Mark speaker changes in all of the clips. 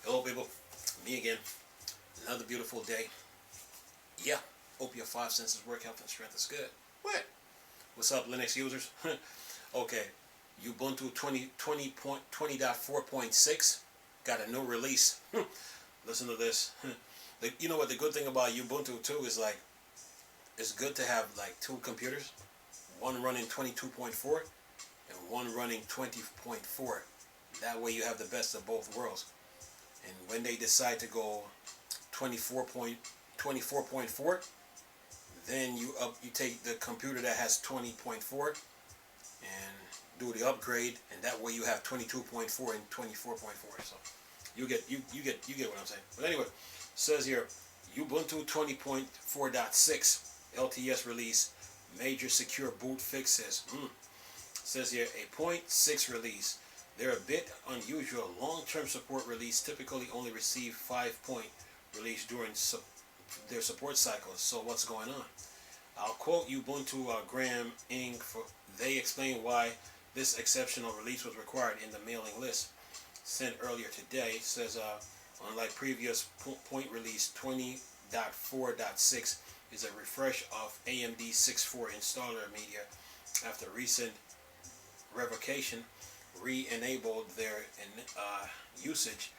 Speaker 1: Hello people, me again. Another beautiful day. Yeah, hope your five senses work, health and strength is good. What? What's up, Linux users? Okay, Ubuntu 20.4.6 got a new release. Listen to this. You know what the good thing about Ubuntu too is, like, it's good to have like two computers, one running 22.4 and one running 20.4. That way you have the best of both worlds. And when they decide to go 24.4, then you take the computer that has 20.4 and do the upgrade, and that way you have 22.4 and 24.4. So you get what I'm saying. But anyway, it says here Ubuntu 20.4.6 LTS release, major secure boot fixes. It says here a .6 release. They're a bit unusual. Long-term support release typically only receive 5-point release during their support cycles. So what's going on? I'll quote Ubuntu Graham Inc. They explain why this exceptional release was required in the mailing list sent earlier today. It says unlike previous point release, 20.4.6 is a refresh of AMD 6.4 installer media after recent revocation re-enabled their usage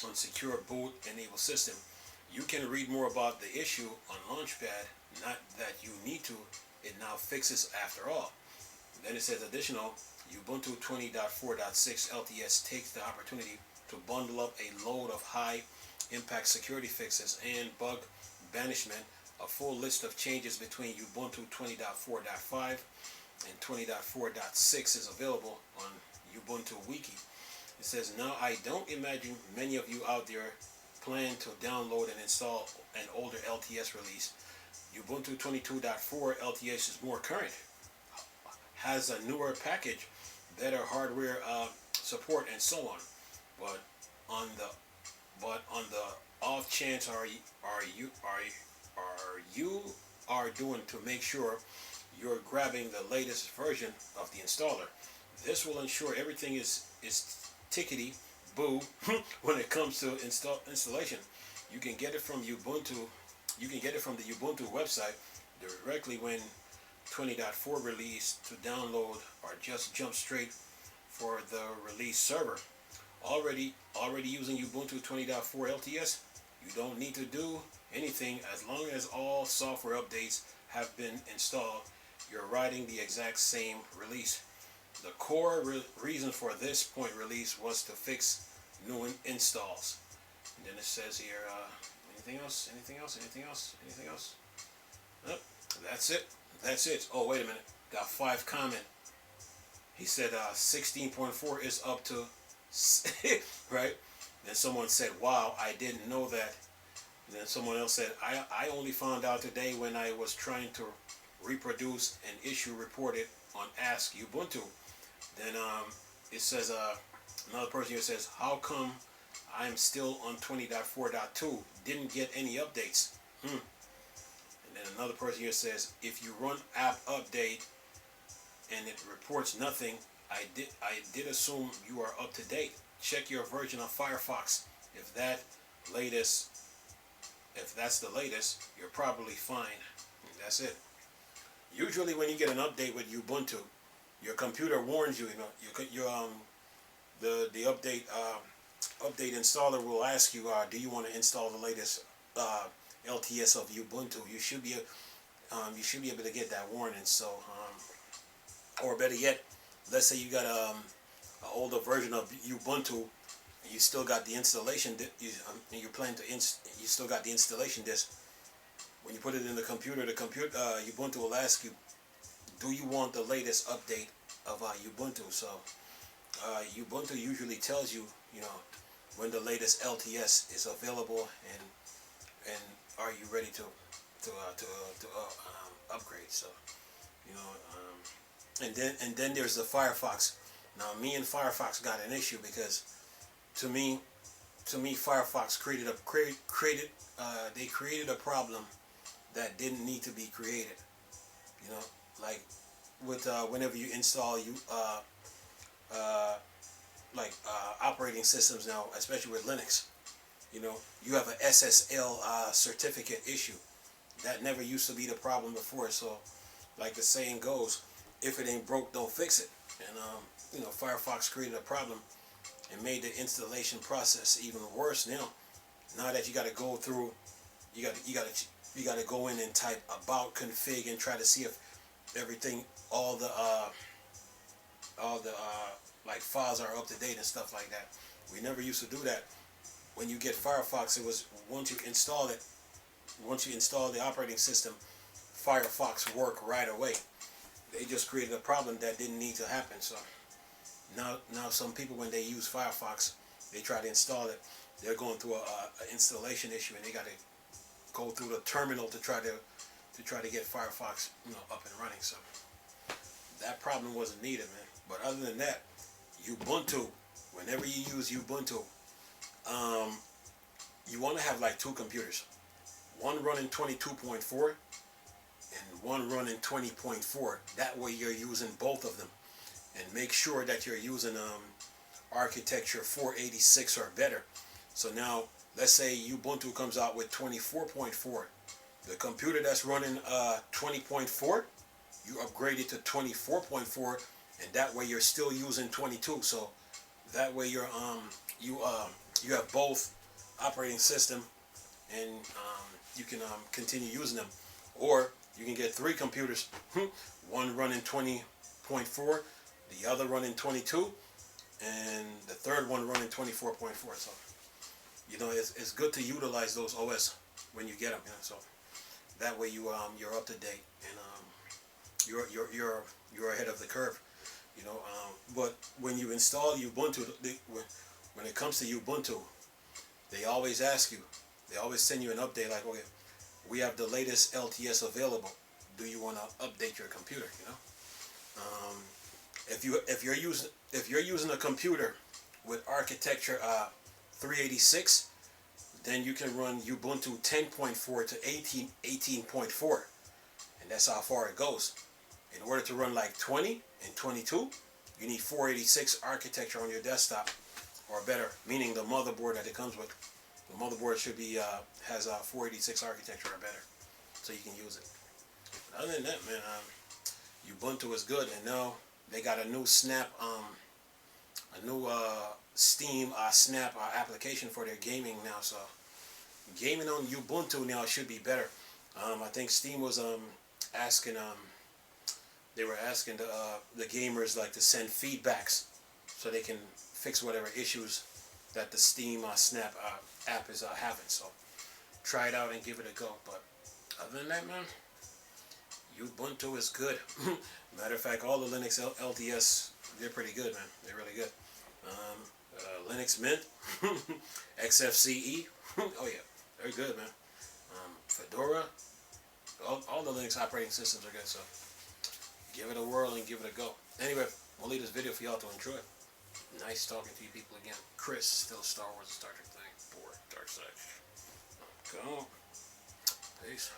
Speaker 1: on secure boot enabled system. You can read more about the issue on Launchpad. Not that you need to, it now fixes after all. Then it says additional, Ubuntu 20.4.6 LTS takes the opportunity to bundle up a load of high impact security fixes and bug banishment. A full list of changes between Ubuntu 20.4.5 and 20.4.6 is available on Ubuntu Wiki. It says, now I don't imagine many of you out there plan to download and install an older LTS release. Ubuntu 22.4 LTS is more current, has a newer package, better hardware support, and so on. But on the off chance are doing to make sure you're grabbing the latest version of the installer. This will ensure everything is tickety boo when it comes to installation. You can get it from Ubuntu. You can get it from the Ubuntu website directly when 20.4 release to download, or just jump straight for the release server. Already using Ubuntu 20.4 LTS, you don't need to do anything as long as all software updates have been installed. You're riding the exact same release. The core reason for this point release was to fix new installs. And then it says here, anything else? Nope, that's it. Oh, wait a minute. Got 5 comment. He said 16.4 is up to, right? Then someone said, wow, I didn't know that. And then someone else said, I only found out today when I was trying to reproduce an issue reported on Ask Ubuntu. Then it says, another person here says, how come I'm still on 20.4.2? Didn't get any updates. And then another person here says, if you run app update and it reports nothing, I did assume you are up to date. Check your version of Firefox. If that's the latest, you're probably fine. And that's it. Usually when you get an update with Ubuntu, your computer warns you. The update installer will ask you, do you want to install the latest LTS of Ubuntu? You should be able to get that warning. So, or better yet, let's say you got an older version of Ubuntu, and you still got the installation. You still got the installation disk. When you put it in the computer, Ubuntu will ask you, do you want the latest update of Ubuntu? So Ubuntu usually tells you, when the latest LTS is available, and are you ready to upgrade? So and then there's the Firefox. Now me and Firefox got an issue because to me Firefox created a problem that didn't need to be created. Like with whenever you install operating systems now, especially with Linux, You know, you have a SSL certificate issue. That never used to be the problem before. So, like the saying goes, if it ain't broke, don't fix it. And you know, Firefox created a problem and made the installation process even worse. Now that you got to go through, you got to go in and type about config and try to see if everything, all the like files are up to date and stuff like that. We never used to do that. When you get Firefox, it was once you install the operating system, Firefox work right away. They just created a problem that didn't need to happen. So now some people, when they use Firefox, they try to install it, they're going through a installation issue, and they got to go through the terminal to try to get Firefox, you know, up and running. So that problem wasn't needed, man. But other than that, Ubuntu, whenever you use Ubuntu, you want to have like two computers, one running 22.4 and one running 20.4. That way you're using both of them, and make sure that you're using architecture 486 or better. So now, let's say Ubuntu comes out with 24.4. The computer that's running 20.4, you upgrade it to 24.4, and that way you're still using 22. So that way you're you have both operating system, and you can continue using them. Or you can get three computers, one running 20.4, the other running 22, and the third one running 24.4. So, you know, it's good to utilize those OS when you get them. You know, so that way you're up to date, and you're ahead of the curve. You know, but when you install Ubuntu, when it comes to Ubuntu, they always ask you, they always send you an update like, okay, we have the latest LTS available. Do you want to update your computer? You know, if you're using a computer with architecture 386, then you can run Ubuntu 10.4 to 18.4, and that's how far it goes. In order to run like 20 and 22, you need 486 architecture on your desktop or better, meaning the motherboard that it comes with. The motherboard should be has 486 architecture or better, so you can use it. But other than that, man, Ubuntu is good, and now they got a new Snap, a new Steam Snap application for their gaming now. So gaming on Ubuntu now should be better. I think Steam was asking they were asking the gamers like to send feedbacks so they can fix whatever issues that the Steam Snap app is having. So try it out and give it a go. But other than that, man, Ubuntu is good. Matter of fact, all the Linux LTS, they're pretty good, man. They're really good. Linux Mint, XFCE, oh yeah, they're good, man. Fedora, all the Linux operating systems are good. So give it a whirl and give it a go. Anyway, we'll leave this video for y'all to enjoy. Nice talking to you people again. Chris, still Star Wars and Star Trek thing. Bored, dark side. Go. Peace.